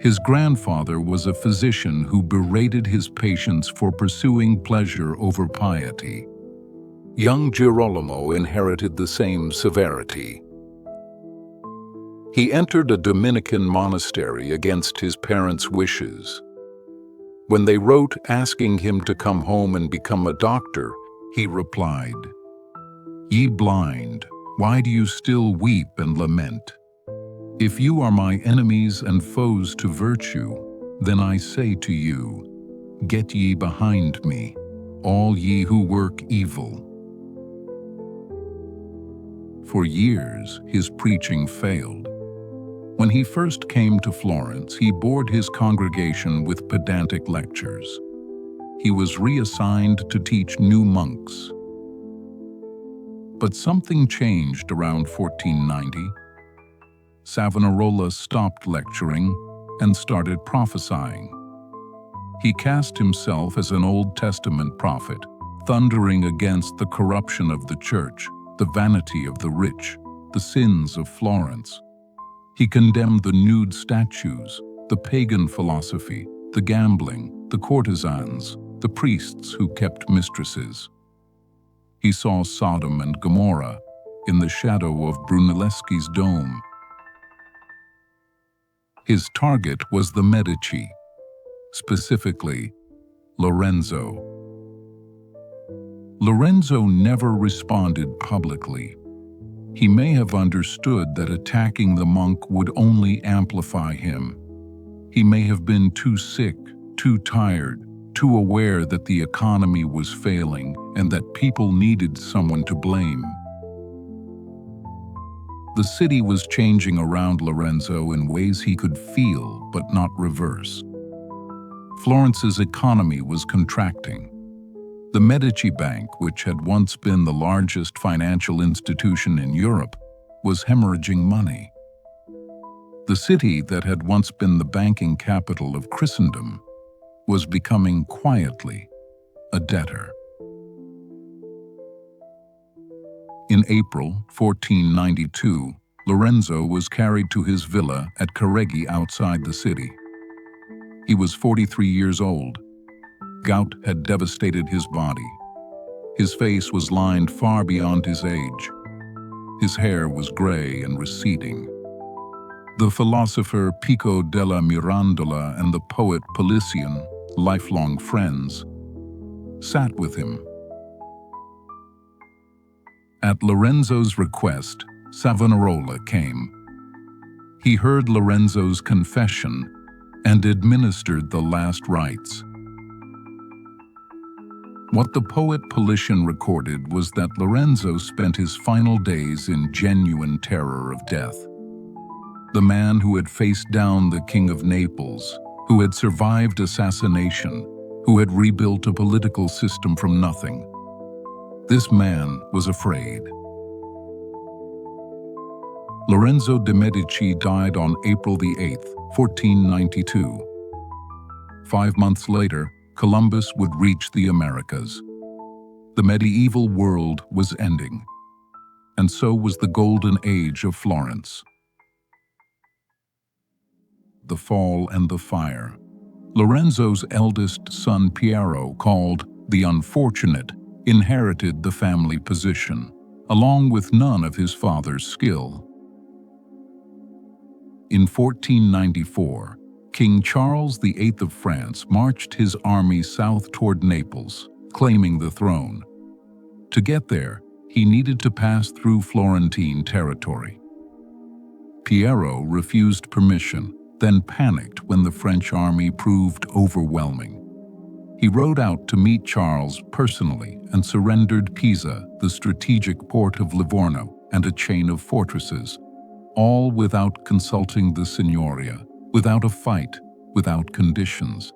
His grandfather was a physician who berated his patients for pursuing pleasure over piety. Young Girolamo inherited the same severity. He entered a Dominican monastery against his parents' wishes. When they wrote asking him to come home and become a doctor, he replied, "Ye blind, why do you still weep and lament? If you are my enemies and foes to virtue, then I say to you, get ye behind me, all ye who work evil." For years, his preaching failed. When he first came to Florence, he bored his congregation with pedantic lectures. He was reassigned to teach new monks. But something changed around 1490. Savonarola stopped lecturing and started prophesying. He cast himself as an Old Testament prophet, thundering against the corruption of the church, the vanity of the rich, the sins of Florence. He condemned the nude statues, the pagan philosophy, the gambling, the courtesans, the priests who kept mistresses. He saw Sodom and Gomorrah in the shadow of Brunelleschi's dome. His target was the Medici, specifically Lorenzo. Lorenzo never responded publicly. He may have understood that attacking the monk would only amplify him. He may have been too sick, too tired, too aware that the economy was failing and that people needed someone to blame. The city was changing around Lorenzo in ways he could feel but not reverse. Florence's economy was contracting. The Medici Bank, which had once been the largest financial institution in Europe, was hemorrhaging money. The city that had once been the banking capital of Christendom was becoming quietly a debtor. In April 1492, Lorenzo was carried to his villa at Careggi outside the city. He was 43 years old. Gout had devastated his body. His face was lined far beyond his age. His hair was gray and receding. The philosopher Pico della Mirandola and the poet Politian, lifelong friends, sat with him. At Lorenzo's request, Savonarola came. He heard Lorenzo's confession and administered the last rites. What the poet Politian recorded was that Lorenzo spent his final days in genuine terror of death. The man who had faced down the King of Naples, who had survived assassination, who had rebuilt a political system from nothing. This man was afraid. Lorenzo de' Medici died on April the 8th, 1492. 5 months later, Columbus would reach the Americas. The medieval world was ending, and so was the golden age of Florence. The Fall and the Fire. Lorenzo's eldest son Piero, called the Unfortunate, inherited the family position, along with none of his father's skill. In 1494, King Charles VIII of France marched his army south toward Naples, claiming the throne. To get there, he needed to pass through Florentine territory. Piero refused permission, then panicked when the French army proved overwhelming. He rode out to meet Charles personally and surrendered Pisa, the strategic port of Livorno, and a chain of fortresses, all without consulting the Signoria, without a fight, without conditions.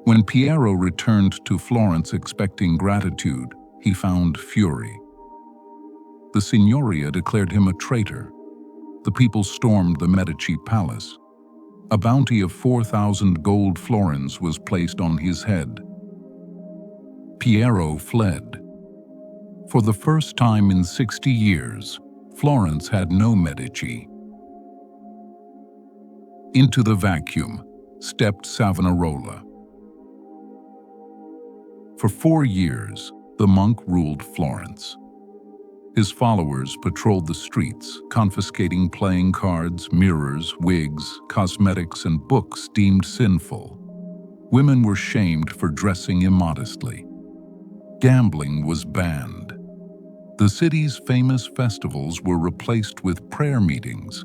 When Piero returned to Florence expecting gratitude, he found fury. The Signoria declared him a traitor. The people stormed the Medici palace. A bounty of 4,000 gold florins was placed on his head. Piero fled. For the first time in 60 years, Florence had no Medici. Into the vacuum stepped Savonarola. For 4 years, the monk ruled Florence. His followers patrolled the streets, confiscating playing cards, mirrors, wigs, cosmetics, and books deemed sinful. Women were shamed for dressing immodestly. Gambling was banned. The city's famous festivals were replaced with prayer meetings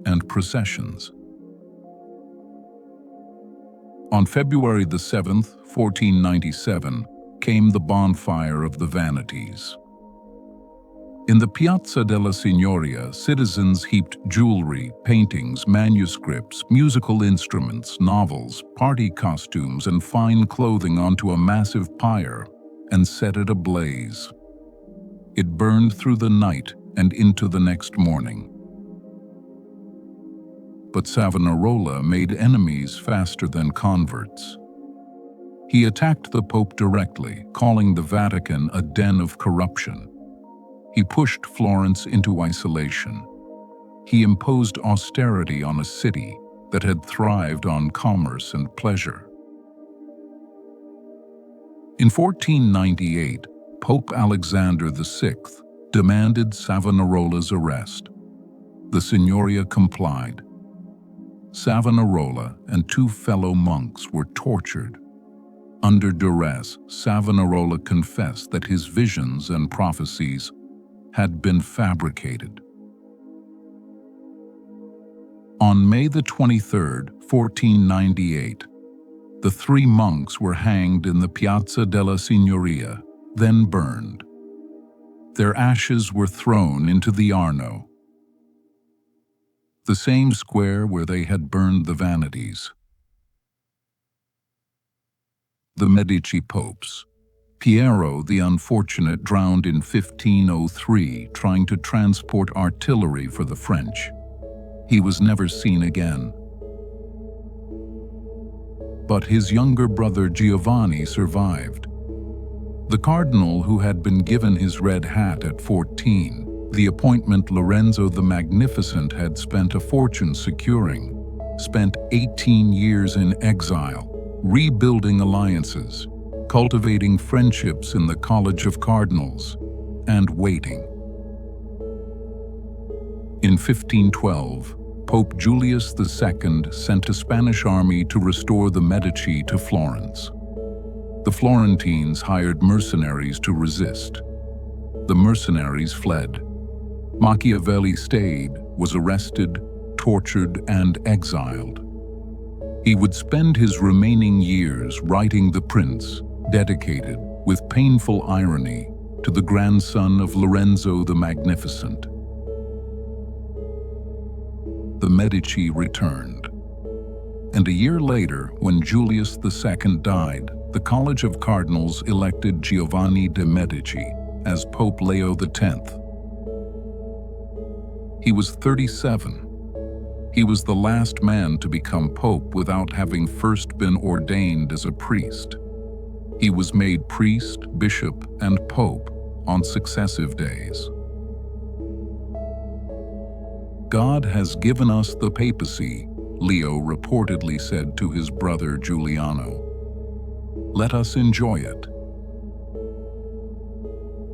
and processions. On February the 7th, 1497, came the bonfire of the vanities. In the Piazza della Signoria, citizens heaped jewelry, paintings, manuscripts, musical instruments, novels, party costumes, and fine clothing onto a massive pyre and set it ablaze. It burned through the night and into the next morning. But Savonarola made enemies faster than converts. He attacked the Pope directly, calling the Vatican a den of corruption. He pushed Florence into isolation. He imposed austerity on a city that had thrived on commerce and pleasure. In 1498, Pope Alexander VI demanded Savonarola's arrest. The Signoria complied. Savonarola and 2 fellow monks were tortured. Under duress, Savonarola confessed that his visions and prophecies had been fabricated. On May the 23rd, 1498, the 3 monks were hanged in the Piazza della Signoria, then burned. Their ashes were thrown into the Arno, the same square where they had burned the vanities. The Medici popes. Piero the Unfortunate drowned in 1503 trying to transport artillery for the French. He was never seen again. But his younger brother Giovanni survived. The cardinal who had been given his red hat at 14, the appointment Lorenzo the Magnificent had spent a fortune securing, spent 18 years in exile, rebuilding alliances, cultivating friendships in the College of Cardinals, and waiting. In 1512, Pope Julius II sent a Spanish army to restore the Medici to Florence. The Florentines hired mercenaries to resist. The mercenaries fled. Machiavelli stayed, was arrested, tortured, and exiled. He would spend his remaining years writing The Prince, dedicated, with painful irony, to the grandson of Lorenzo the Magnificent. The Medici returned, and a year later, when Julius II died, the College of Cardinals elected Giovanni de' Medici as Pope Leo X. He was 37. He was the last man to become pope without having first been ordained as a priest. He was made priest, bishop, and pope on successive days. "God has given us the papacy," Leo reportedly said to his brother Giuliano. "Let us enjoy it."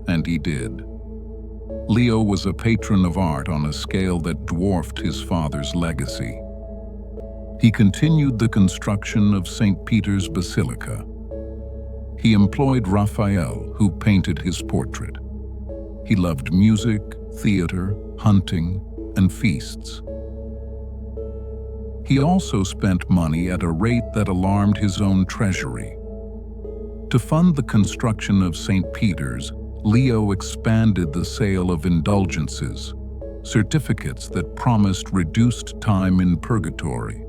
And he did. Leo was a patron of art on a scale that dwarfed his father's legacy. He continued the construction of St. Peter's Basilica. He employed Raphael, who painted his portrait. He loved music, theater, hunting, and feasts. He also spent money at a rate that alarmed his own treasury. To fund the construction of St. Peter's, Leo expanded the sale of indulgences, certificates that promised reduced time in purgatory.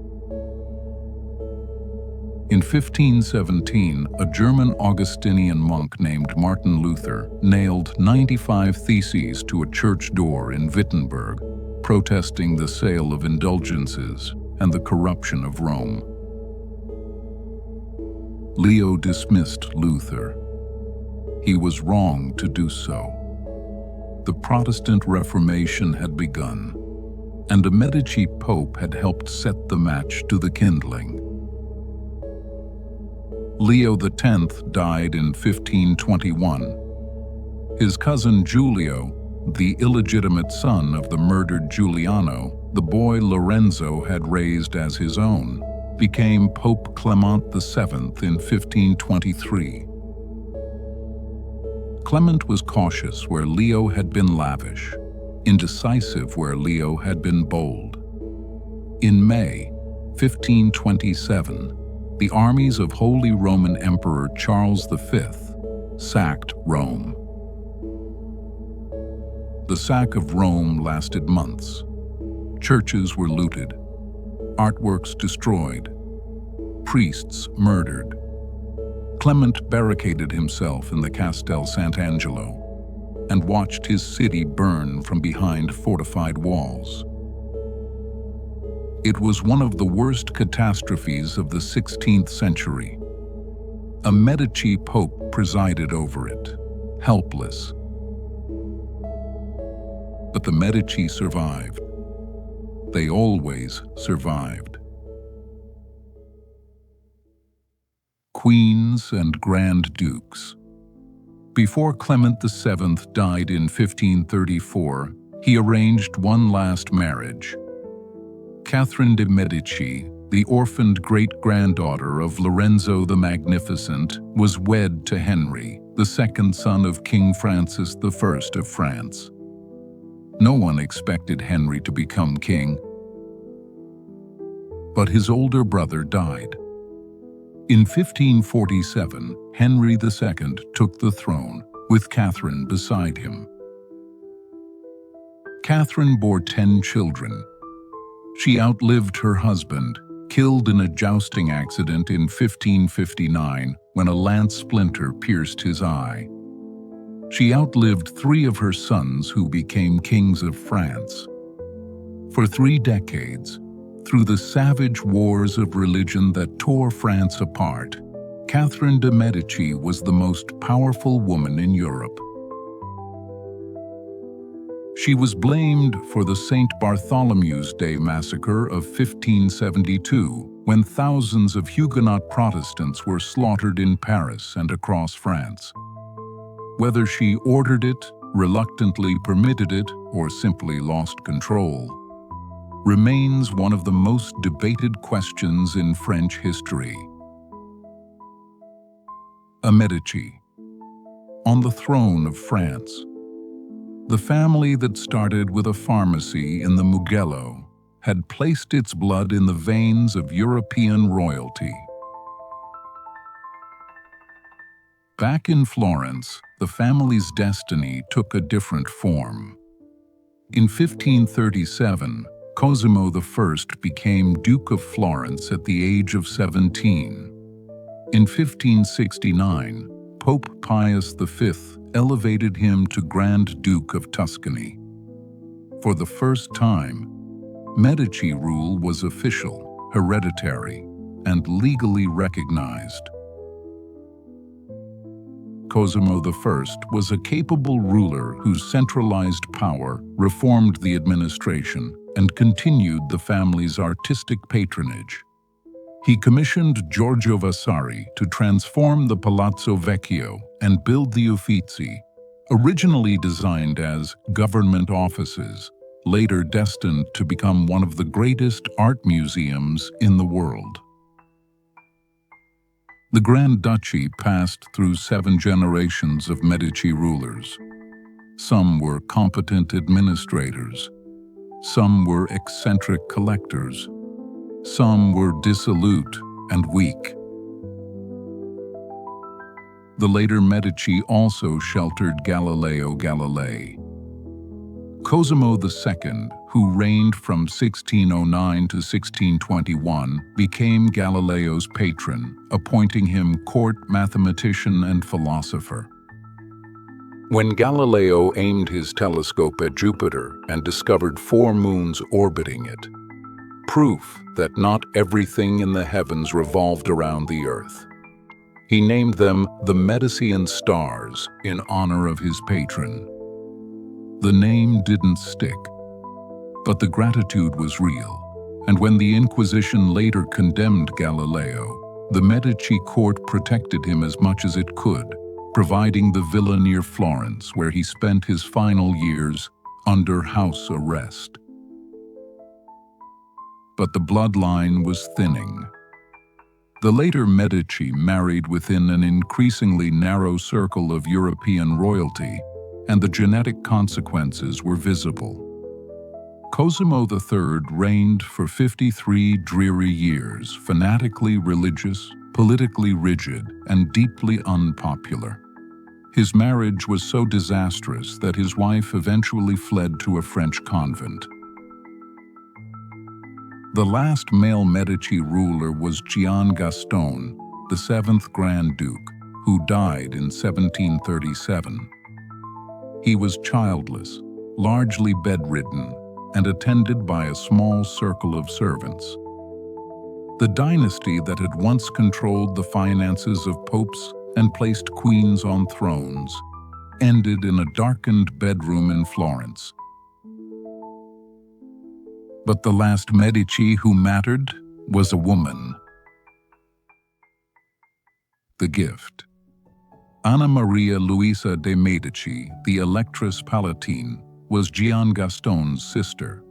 In 1517, a German Augustinian monk named Martin Luther nailed 95 theses to a church door in Wittenberg, protesting the sale of indulgences and the corruption of Rome. Leo dismissed Luther. He was wrong to do so. The Protestant Reformation had begun, and a Medici pope had helped set the match to the kindling. Leo X died in 1521. His cousin Giulio, the illegitimate son of the murdered Giuliano, the boy Lorenzo had raised as his own, became Pope Clement VII in 1523. Clement was cautious where Leo had been lavish, indecisive where Leo had been bold. In May 1527, the armies of Holy Roman Emperor Charles V sacked Rome. The sack of Rome lasted months. Churches were looted, artworks destroyed, priests murdered. Clement barricaded himself in the Castel Sant'Angelo and watched his city burn from behind fortified walls. It was one of the worst catastrophes of the 16th century. A Medici pope presided over it, helpless. But the Medici survived. They always survived. Queens and Grand Dukes. Before Clement VII died in 1534, he arranged one last marriage. Catherine de' Medici, the orphaned great-granddaughter of Lorenzo the Magnificent, was wed to Henry, the second son of King Francis I of France. No one expected Henry to become king, but his older brother died. In 1547, Henry II took the throne, with Catherine beside him. Catherine bore 10 children. She outlived her husband, killed in a jousting accident in 1559 when a lance splinter pierced his eye. She outlived 3 of her sons who became kings of France. For 3 decades, through the savage wars of religion that tore France apart, Catherine de' Medici was the most powerful woman in Europe. She was blamed for the St. Bartholomew's Day massacre of 1572, when thousands of Huguenot Protestants were slaughtered in Paris and across France. Whether she ordered it, reluctantly permitted it, or simply lost control, remains one of the most debated questions in French history. A Medici, on the throne of France. The family that started with a pharmacy in the Mugello had placed its blood in the veins of European royalty. Back in Florence, the family's destiny took a different form. In 1537, Cosimo I became Duke of Florence at the age of 17. In 1569, Pope Pius V elevated him to Grand Duke of Tuscany. For the first time, Medici rule was official, hereditary, and legally recognized. Cosimo I was a capable ruler whose centralized power reformed the administration and continued the family's artistic patronage. He commissioned Giorgio Vasari to transform the Palazzo Vecchio and build the Uffizi, originally designed as government offices, later destined to become one of the greatest art museums in the world. The Grand Duchy passed through 7 generations of Medici rulers. Some were competent administrators. Some were eccentric collectors. Some were dissolute and weak. The later Medici also sheltered Galileo Galilei. Cosimo II, who reigned from 1609 to 1621, became Galileo's patron, appointing him court mathematician and philosopher. When Galileo aimed his telescope at Jupiter and discovered 4 moons orbiting it, proof that not everything in the heavens revolved around the Earth, he named them the Medicean stars in honor of his patron. The name didn't stick, but the gratitude was real, and when the Inquisition later condemned Galileo, the Medici court protected him as much as it could, providing the villa near Florence where he spent his final years under house arrest. But the bloodline was thinning. The later Medici married within an increasingly narrow circle of European royalty, and the genetic consequences were visible. Cosimo III reigned for 53 dreary years, fanatically religious, politically rigid, and deeply unpopular. His marriage was so disastrous that his wife eventually fled to a French convent. The last male Medici ruler was Gian Gastone, the 7th Grand Duke, who died in 1737. He was childless, largely bedridden, and attended by a small circle of servants. The dynasty that had once controlled the finances of popes and placed queens on thrones ended in a darkened bedroom in Florence. But the last Medici who mattered was a woman. The gift. Anna Maria Luisa de' Medici, the Electress Palatine, was Gian Gastone's sister.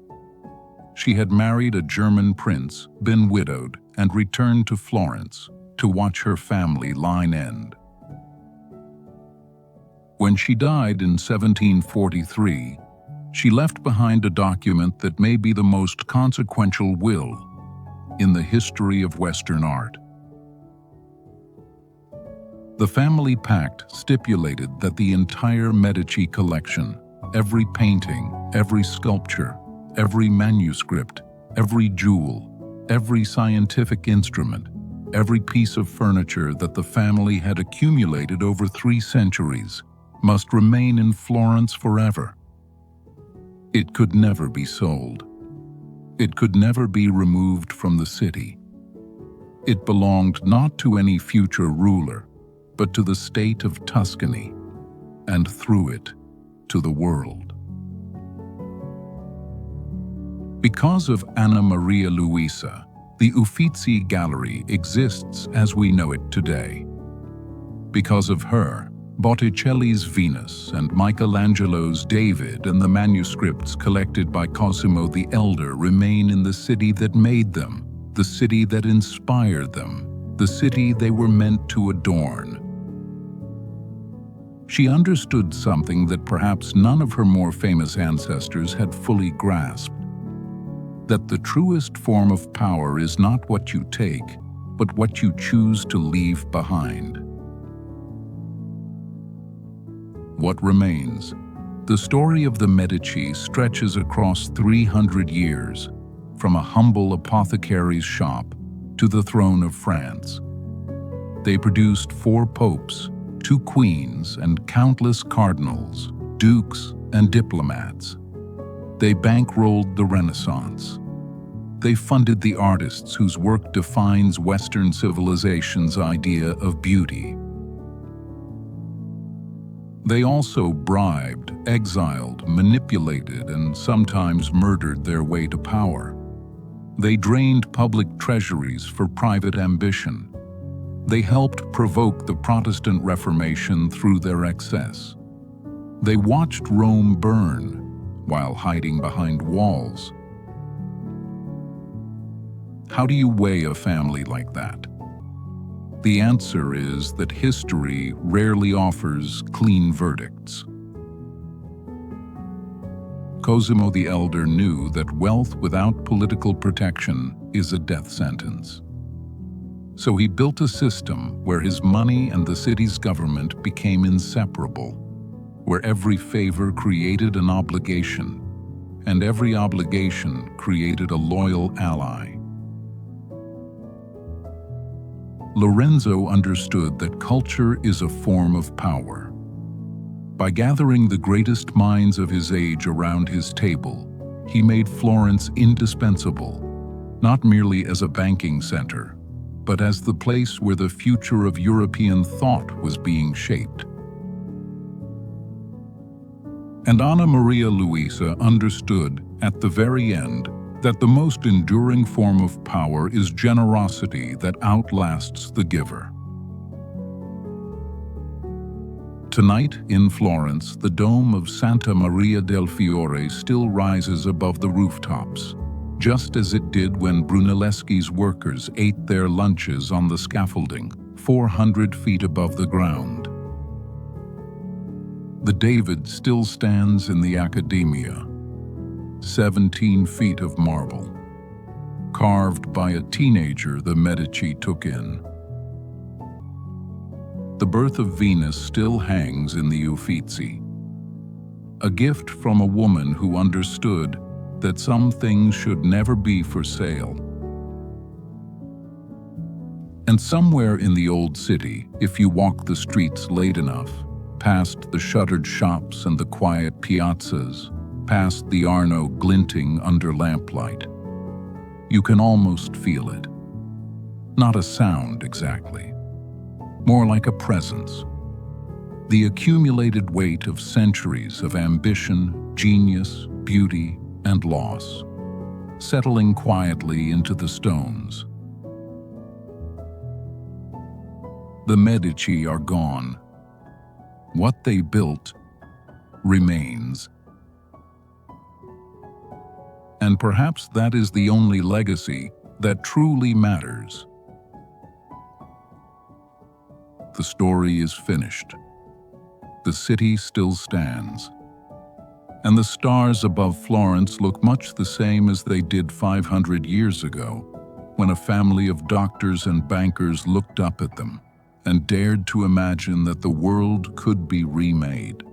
She had married a German prince, been widowed, and returned to Florence to watch her family line end. When she died in 1743, she left behind a document that may be the most consequential will in the history of Western art. The family pact stipulated that the entire Medici collection, every painting, every sculpture, every manuscript, every jewel, every scientific instrument, every piece of furniture that the family had accumulated over 3 centuries must remain in Florence forever. It could never be sold. It could never be removed from the city. It belonged not to any future ruler, but to the state of Tuscany, and through it, to the world. Because of Anna Maria Luisa, the Uffizi Gallery exists as we know it today. Because of her, Botticelli's Venus and Michelangelo's David and the manuscripts collected by Cosimo the Elder remain in the city that made them, the city that inspired them, the city they were meant to adorn. She understood something that perhaps none of her more famous ancestors had fully grasped. that the truest form of power is not what you take, but what you choose to leave behind. What remains? The story of the Medici stretches across 300 years, from a humble apothecary's shop to the throne of France. They produced 4 popes, 2 queens, and countless cardinals, dukes, and diplomats. They bankrolled the Renaissance. They funded the artists whose work defines Western civilization's idea of beauty. They also bribed, exiled, manipulated, and sometimes murdered their way to power. They drained public treasuries for private ambition. They helped provoke the Protestant Reformation through their excess. They watched Rome burn while hiding behind walls. How do you weigh a family like that? The answer is that history rarely offers clean verdicts. Cosimo the Elder knew that wealth without political protection is a death sentence. So he built a system where his money and the city's government became inseparable, where every favor created an obligation, and every obligation created a loyal ally. Lorenzo understood that culture is a form of power. By gathering the greatest minds of his age around his table, he made Florence indispensable, not merely as a banking center, but as the place where the future of European thought was being shaped. And Anna Maria Luisa understood, at the very end, that the most enduring form of power is generosity that outlasts the giver. Tonight, in Florence, the dome of Santa Maria del Fiore still rises above the rooftops, just as it did when Brunelleschi's workers ate their lunches on the scaffolding, 400 feet above the ground. The David still stands in the Accademia, 17 feet of marble, carved by a teenager the Medici took in. The birth of Venus still hangs in the Uffizi, a gift from a woman who understood that some things should never be for sale. And somewhere in the old city, if you walk the streets late enough, past the shuttered shops and the quiet piazzas, past the Arno glinting under lamplight, you can almost feel it. Not a sound exactly, more like a presence. The accumulated weight of centuries of ambition, genius, beauty, and loss, settling quietly into the stones. The Medici are gone. What they built remains. And perhaps that is the only legacy that truly matters. The story is finished. The city still stands. And the stars above Florence look much the same as they did 500 years ago, when a family of doctors and bankers looked up at them and dared to imagine that the world could be remade.